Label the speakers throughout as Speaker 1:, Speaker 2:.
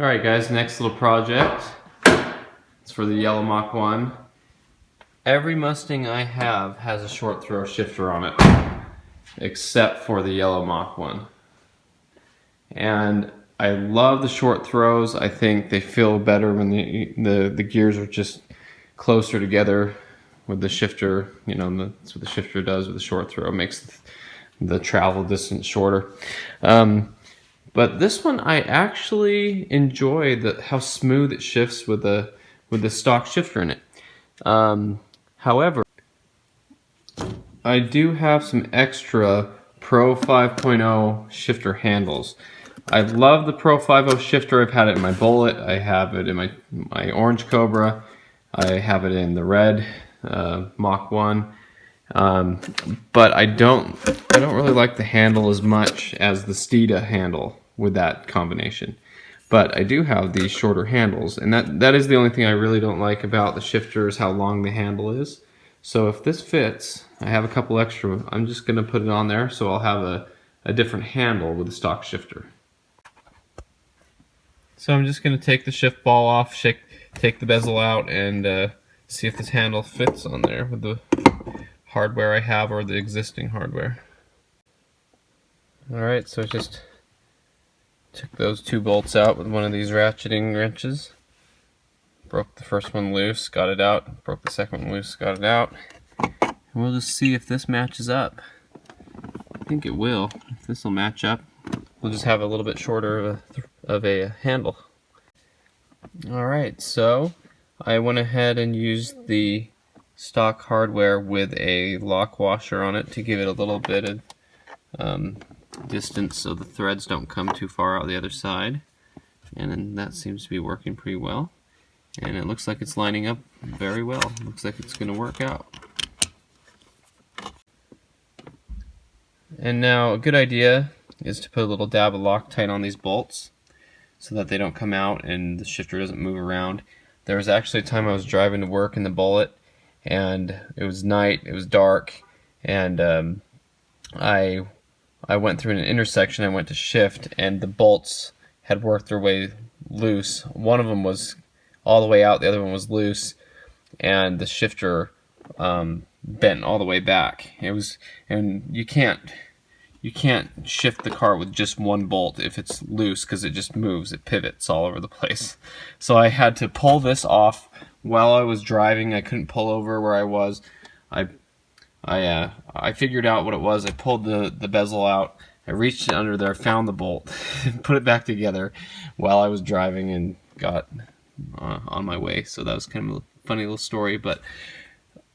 Speaker 1: Alright guys, next little project. It's for the yellow Mach 1. Every Mustang I have has a short throw shifter on it, except for the yellow Mach 1. And I love the short throws. I think they feel better when the gears are just closer together with the shifter. You know, that's what the shifter does with the short throw. It makes the travel distance shorter. But this one, I actually enjoy how smooth it shifts with the stock shifter in it. However, I do have some extra Pro 5.0 shifter handles. I love the Pro 5.0 shifter. I've had it in my Bullet. I have it in my Orange Cobra. I have it in the red Mach 1. But I don't really like the handle as much as the Steeda handle with that combination. But I do have these shorter handles, and that is the only thing I really don't like about the shifter is how long the handle is. So if this fits, I have a couple extra. I'm just going to put it on there, so I'll have a different handle with the stock shifter. So I'm just going to take the shift ball off, take the bezel out, and see if this handle fits on there with the hardware I have or the existing hardware. Alright, so I just took those two bolts out with one of these ratcheting wrenches. Broke the first one loose, got it out. Broke the second one loose, got it out. And we'll just see if this matches up. I think it will. If this will match up, we'll just have a little bit shorter of a handle. Alright, so I went ahead and used the stock hardware with a lock washer on it to give it a little bit of distance so the threads don't come too far out the other side. And then that seems to be working pretty well. And it looks like it's lining up very well. Looks like it's going to work out. And now a good idea is to put a little dab of Loctite on these bolts so that they don't come out and the shifter doesn't move around. There was actually a time I was driving to work in the Bullet, and it was night, it was dark, and I went through an intersection. I went to shift, and the bolts had worked their way loose. One of them was all the way out, the other one was loose, and the shifter bent all the way back. And you can't shift the car with just one bolt if it's loose, because it just moves, it pivots all over the place. So I had to pull this off while I was driving. I couldn't pull over where I was. I figured out what it was. I pulled the bezel out. I reached it under there, found the bolt, and put it back together while I was driving and got on my way. So that was kind of a funny little story, but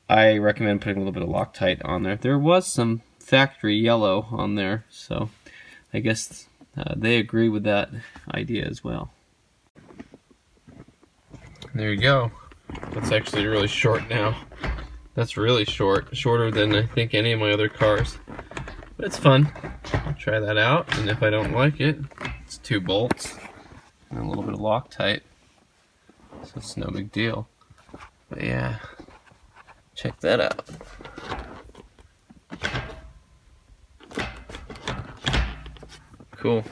Speaker 1: I recommend putting a little bit of Loctite on there. There was some factory yellow on there, so I guess they agree with that idea as well. There you go. That's actually really short now. That's really short, shorter than I think any of my other cars. But it's fun. I'll try that out, and if I don't like it, it's 2 bolts and a little bit of Loctite, so it's no big deal. But yeah, check that out. Cool.